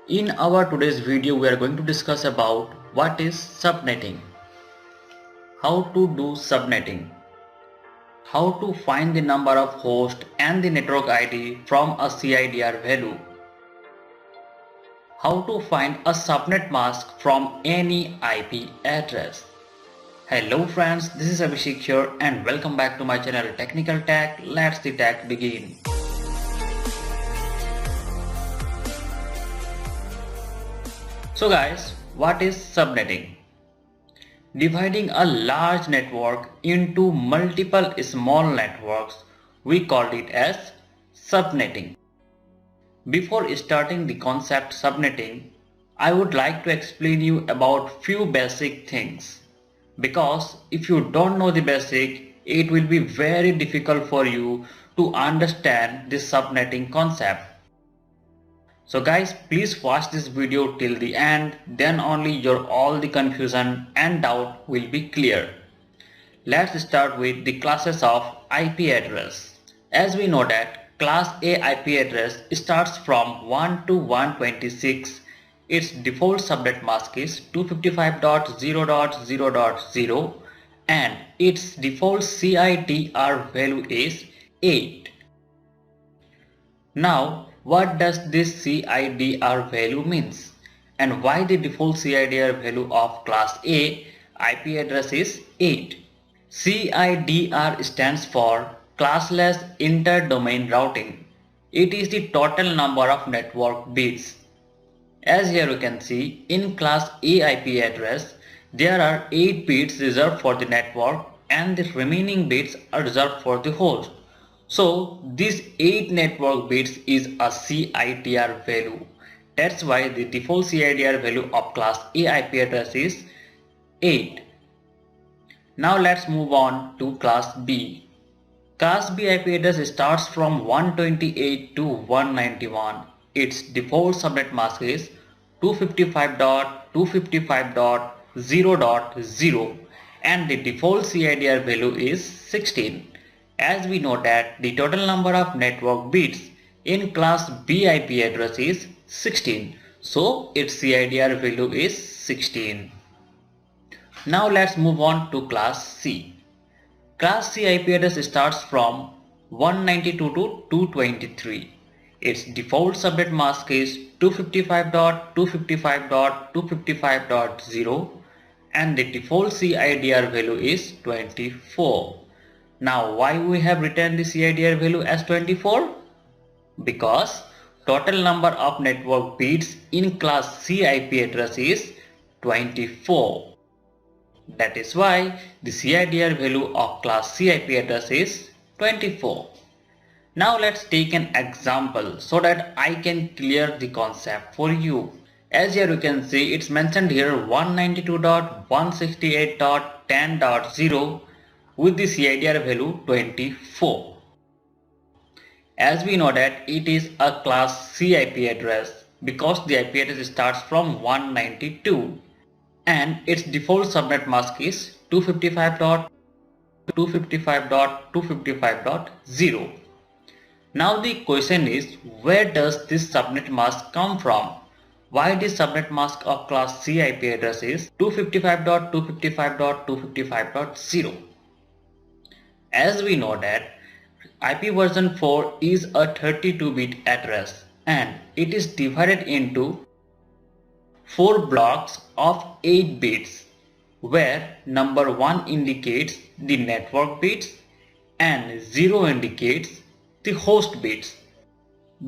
In our today's video, we are going to discuss about what is subnetting, how to do subnetting, how to find the number of hosts and the network ID from a CIDR value, how to find a subnet mask from any IP address. Hello friends, this is Abhishek here and welcome back to my channel Technical Tech. Let's the tech begin. So guys, what is subnetting? Dividing a large network into multiple small networks, we called it as subnetting. Before starting the concept subnetting, I would like to explain you about few basic things. Because if you don't know the basic, it will be very difficult for you to understand this subnetting concept. So guys, please watch this video till the end, then only your all the confusion and doubt will be clear. Let's start with the classes of IP address. As we know that class A IP address starts from 1 to 126. Its default subnet mask is 255.0.0.0 and its default CIDR value is 8. Now, what does this CIDR value means and why the default CIDR value of class A IP address is 8? CIDR stands for classless inter-domain routing. It is the total number of network bits. As here you can see, in class A IP address, there are 8 bits reserved for the network and the remaining bits are reserved for the host. So these 8 network bits is a CIDR value. That's why the default CIDR value of class A IP address is 8. Now let's move on to class B. Class B IP address starts from 128 to 191. Its default subnet mask is 255.255.0.0 and the default CIDR value is 16. As we know that the total number of network bits in class B IP address is 16. So its CIDR value is 16. Now let's move on to class C. Class C IP address starts from 192 to 223. Its default subnet mask is 255.255.255.0 and the default CIDR value is 24. Now why we have written the CIDR value as 24? Because total number of network bits in class C IP address is 24. That is why the CIDR value of class C IP address is 24. Now let's take an example so that I can clear the concept for you. As here you can see, it's mentioned here 192.168.10.0 with the CIDR value 24. As we know that it is a class C IP address because the IP address starts from 192 and its default subnet mask is 255.255.255.0. Now the question is, where does this subnet mask come from? Why the subnet mask of class C IP address is 255.255.255.0? As we know that IP version 4 is a 32-bit address and it is divided into 4 blocks of 8 bits where number 1 indicates the network bits and 0 indicates the host bits.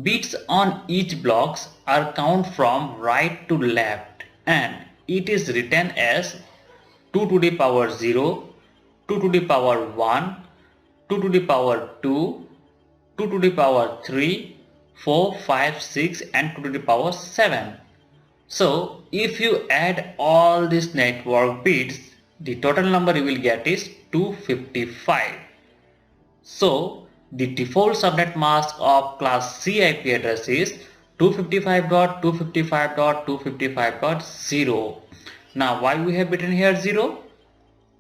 Bits on each blocks are counted from right to left and it is written as 2 to the power 0, 2 to the power 1, 2 to the power 2, 2 to the power 3, 4, 5, 6 and 2 to the power 7. So if you add all these network bits, the total number you will get is 255. So the default subnet mask of class C IP address is 255.255.255.0. Now why we have written here 0?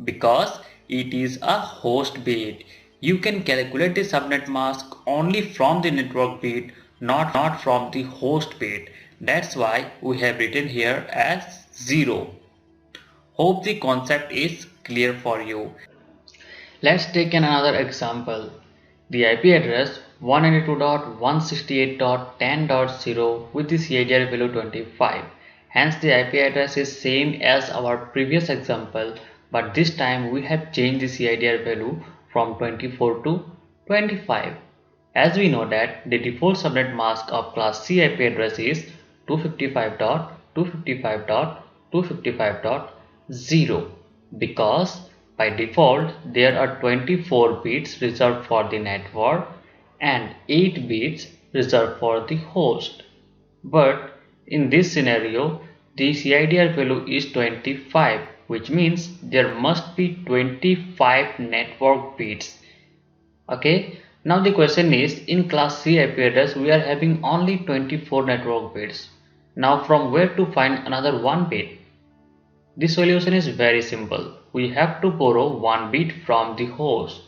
Because it is a host bit. You can calculate the subnet mask only from the network bit, not from the host bit. That's why we have written here as 0. Hope the concept is clear for you. Let's take another example. The IP address 192.168.10.0 with the CIDR value 25. Hence the IP address is same as our previous example, but this time we have changed the CIDR value from 24 to 25. As we know that the default subnet mask of class C IP address is 255.255.255.0 because by default there are 24 bits reserved for the network and 8 bits reserved for the host. But in this scenario the CIDR value is 25, which means there must be 25 network bits. Okay, now the question is, in class C IP address we are having only 24 network bits. Now from where to find another 1 bit? The solution is very simple. We have to borrow 1 bit from the host.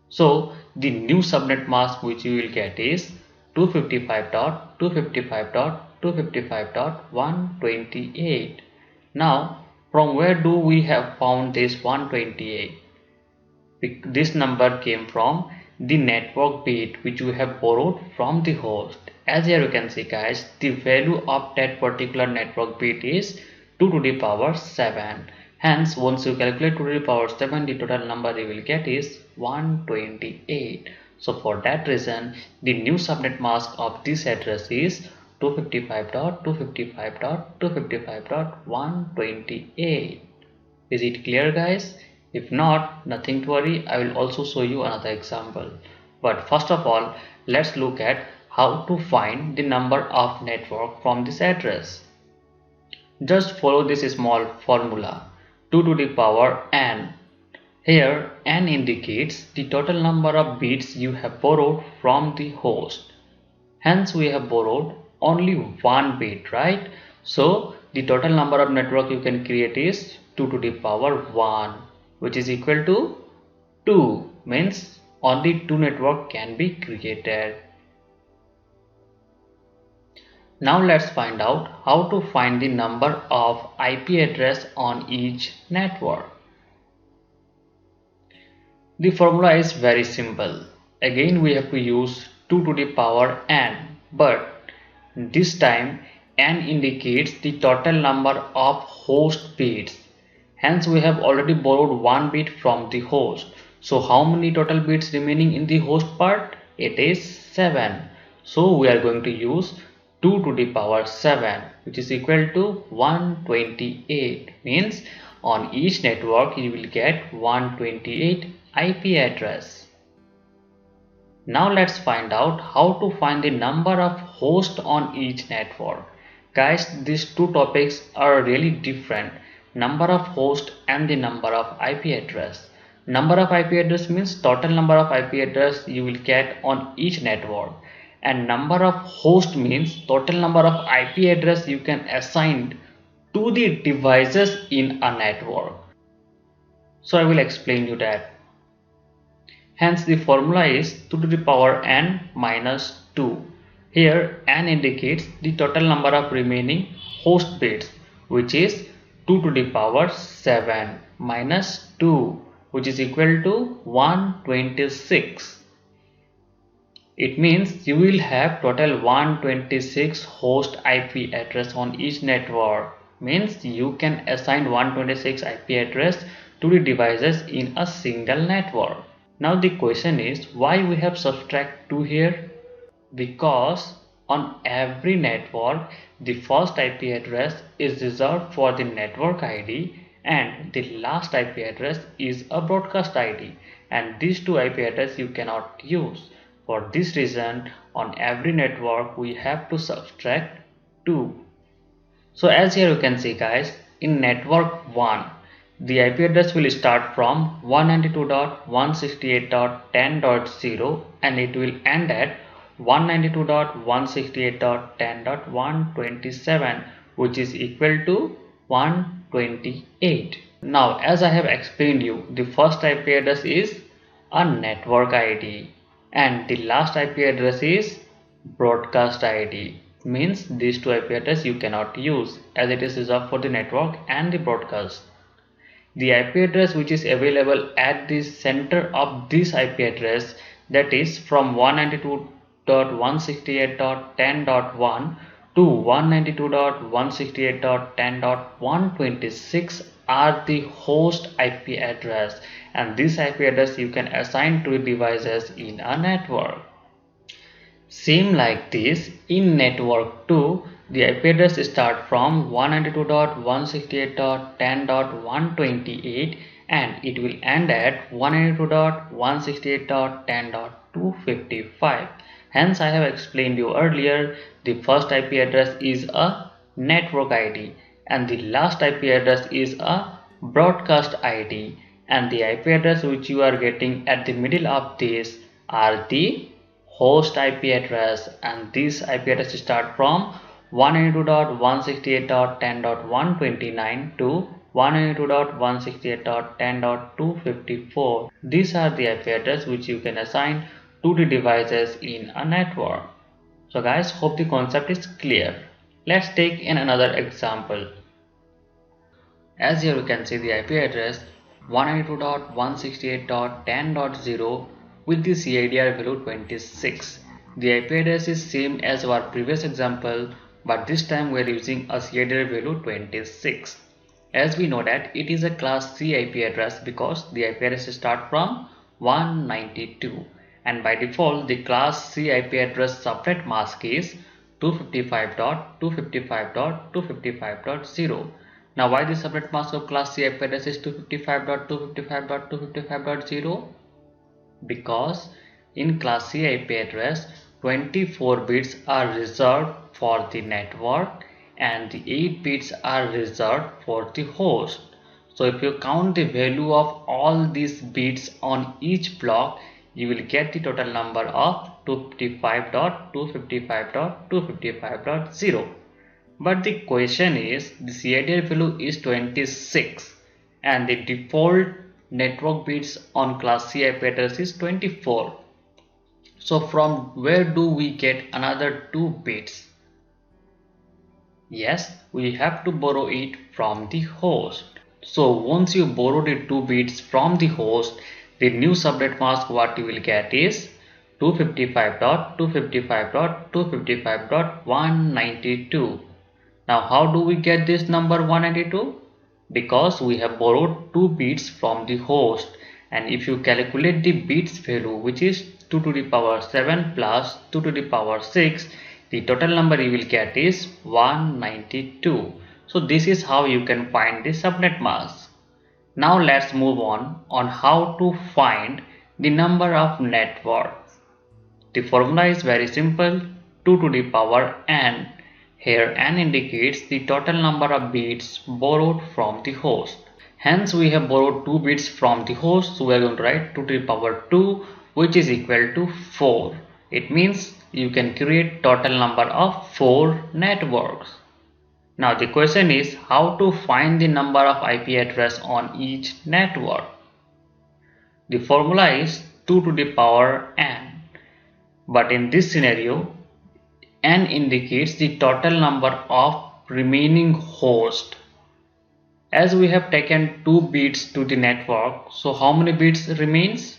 So the new subnet mask which you will get is 255.255.255.128. Now from where do we have found this 128? This number came from the network bit which we have borrowed from the host. As here you can see guys, the value of that particular network bit is 2 to the power 7. Hence once you calculate 2 to the power 7, the total number you will get is 128. So for that reason the new subnet mask of this address is 255.255.255.128. Is it clear guys? If not, nothing to worry, I will also show you another example. But first of all, let's look at how to find the number of network from this address. Just follow this small formula, 2 to the power n. Here n indicates the total number of bits you have borrowed from the host. Hence we have borrowed only 1 bit, right? So the total number of network you can create is 2 to the power 1, which is equal to 2, means only 2 network can be created. Now let's find out how to find the number of IP address on each network. The formula is very simple. Again we have to use 2 to the power n, but this time n indicates the total number of host bits. Hence we have already borrowed 1 bit from the host. So how many total bits remaining in the host part? It is 7. So we are going to use 2 to the power 7, which is equal to 128. Means on each network you will get 128 IP address. Now let's find out how to find the number of hosts on each network. Guys, these two topics are really different. Number of hosts and the number of IP address. Number of IP address means total number of IP address you will get on each network, and number of host means total number of IP address you can assign to the devices in a network. So I will explain you that. Hence the formula is 2 to the power n minus 2. Here n indicates the total number of remaining host bits, which is 2 to the power 7 minus 2, which is equal to 126. It means you will have total 126 host IP address on each network. Means you can assign 126 IP address to the devices in a single network. Now the question is, why we have subtract 2 here? Because on every network the first IP address is reserved for the network ID and the last IP address is a broadcast ID, and these two IP address you cannot use. For this reason on every network we have to subtract 2. So as here you can see guys, in network 1 the IP address will start from 192.168.10.0 and it will end at 192.168.10.127, which is equal to 128. Now as I have explained you, the first IP address is a network ID and the last IP address is broadcast ID. Means these two IP address you cannot use as it is reserved for the network and the broadcast. The IP address which is available at the center of this IP address, that is from 192.168.10.1 to 192.168.10.126 are the host IP address, and this IP address you can assign to devices in a network. Same like this, in network 2, the IP address start from 192.168.10.128 and it will end at 192.168.10.255. Hence, I have explained you earlier, the first IP address is a network ID and the last IP address is a broadcast ID, and the IP address which you are getting at the middle of this are the host IP address, and this IP address start from 192.168.10.129 to 192.168.10.254. These are the IP address which you can assign to the devices in a network. So guys, hope the concept is clear. Let's take in another example. As here you can see the IP address 192.168.10.0 with the CIDR value 26. The IP address is same as our previous example, but this time we are using a CIDR value 26. As we know that it is a class C IP address because the IP address start from 192, and by default the class C IP address subnet mask is 255.255.255.0. Now why the subnet mask of class C IP address is 255.255.255.0? Because in class C IP address 24 bits are reserved for the network and the 8 bits are reserved for the host. So if you count the value of all these bits on each block, you will get the total number of 255.255.255.0. But the question is, the CIDR value is 26 and the default network bits on class C IP address is 24. So from where do we get another 2 bits? Yes, we have to borrow it from the host. So once you borrow the 2 bits from the host, the new subnet mask what you will get is 255.255.255.192. Now how do we get this number 192? Because we have borrowed 2 bits from the host, and if you calculate the bits value, which is 2 to the power 7 plus 2 to the power 6, the total number you will get is 192. So this is how you can find the subnet mask. Now let's move on how to find the number of networks. The formula is very simple, 2 to the power n. Here n indicates the total number of bits borrowed from the host. Hence we have borrowed 2 bits from the host, so we are going to write 2 to the power 2, which is equal to 4. It means you can create total number of 4 networks. Now the question is how to find the number of IP address on each network. The formula is 2 to the power n, but in this scenario n indicates the total number of remaining hosts. As we have taken 2 bits to the network, so how many bits remains?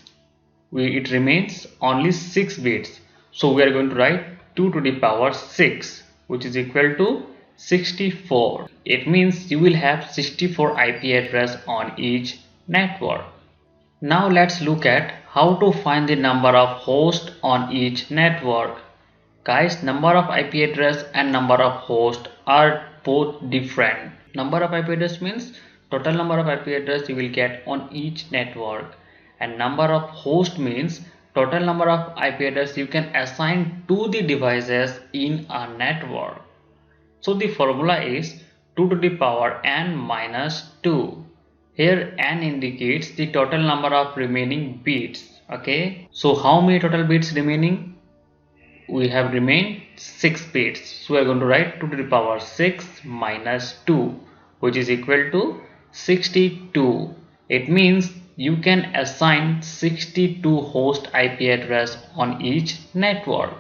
It remains only 6 bits. So we are going to write 2 to the power 6, which is equal to 64. It means you will have 64 IP address on each network. Now let's look at how to find the number of hosts on each network. Guys, number of IP address and number of hosts are both different. Number of IP address means total number of IP address you will get on each network, and number of host means total number of IP address you can assign to the devices in a network. So the formula is 2 to the power n minus 2. Here n indicates the total number of remaining bits. Okay, so how many total bits remaining? We have remained 6 bits, so we are going to write 2 to the power 6 minus 2, which is equal to 62. It means you can assign 62 host IP address on each network.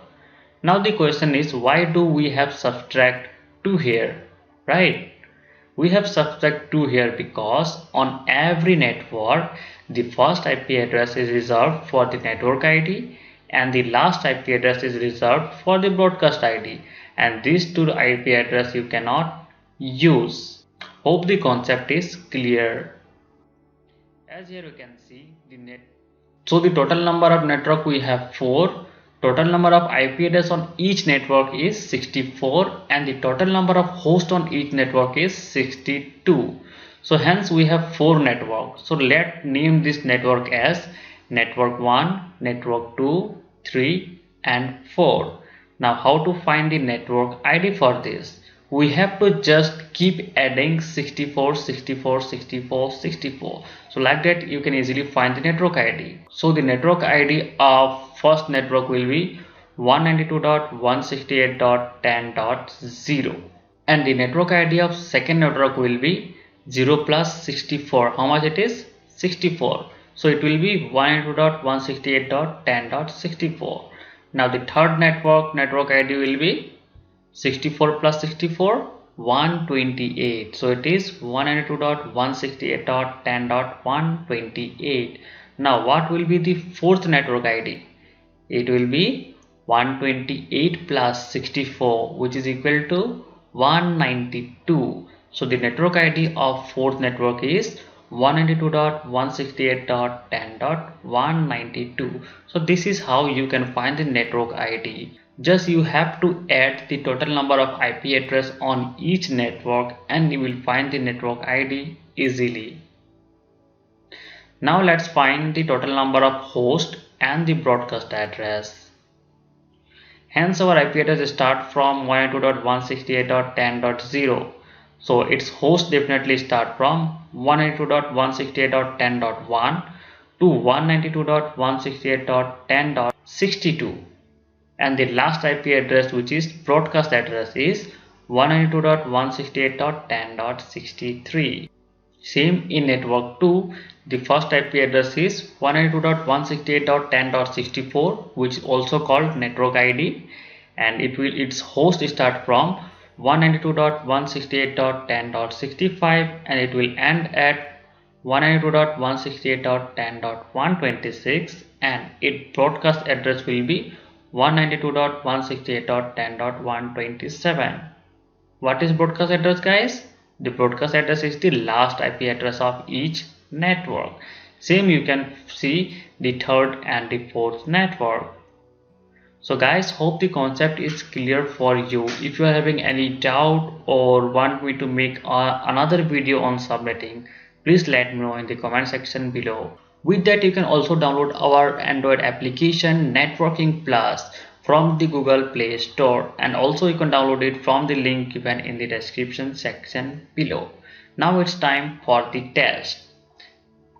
Now the question is, why do we have subtract 2 here, right? We have subtract 2 here because on every network the first IP address is reserved for the network ID and the last IP address is reserved for the broadcast ID, and these two IP address you cannot use. Hope the concept is clear. As here you can see the total number of network we have 4. Total number of IP address on each network is 64 and the total number of hosts on each network is 62. So hence we have 4 networks. So let's name this network as network 1, network 2, 3 and 4. Now how to find the network ID for this? We have to just keep adding 64, 64, 64, 64. So like that you can easily find the network ID. So the network ID of first network will be 192.168.10.0 and the network ID of second network will be 0 plus 64. How much it is? 64. So it will be 192.168.10.64. Now the third network ID will be 64 plus 64, 128. So it is 192.168.10.128. Now what will be the fourth network ID? It will be 128 plus 64, which is equal to 192. So the network ID of fourth network is 192.168.10.192. So this is how you can find the network ID. Just you have to add the total number of IP address on each network and you will find the network ID easily. Now let's find the total number of hosts and the broadcast address. Hence our IP address start from 192.168.10.0. So its host definitely start from 192.168.10.1 to 192.168.10.62. And the last IP address, which is broadcast address, is 192.168.10.63. Same in network 2, the first IP address is 192.168.10.64, which is also called network ID, and its host start from 192.168.10.65 and it will end at 192.168.10.126 and its broadcast address will be 192.168.10.127. What is broadcast address, guys? The broadcast address is the last IP address of each network. Same you can see the third and the fourth network. So guys, hope the concept is clear for you. If you are having any doubt or want me to make another video on subnetting, please let me know in the comment section below. With that, you can also download our Android application Networking Plus from the Google Play Store, and also you can download it from the link given in the description section below. Now it's time for the test.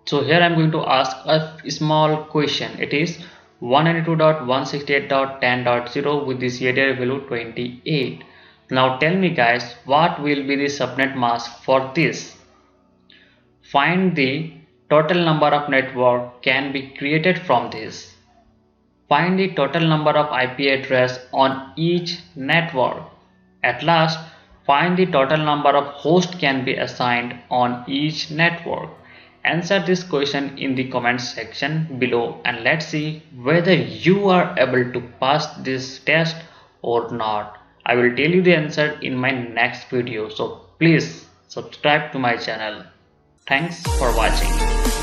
So here I'm going to ask a small question. It is 192.168.10.0 with the CADR value 28. Now tell me guys, what will be the subnet mask for this? Find the total number of network can be created from this. Find the total number of IP address on each network. At last, find the total number of hosts can be assigned on each network. Answer this question in the comments section below and let's see whether you are able to pass this test or not. I will tell you the answer in my next video, so please subscribe to my channel. Thanks for watching.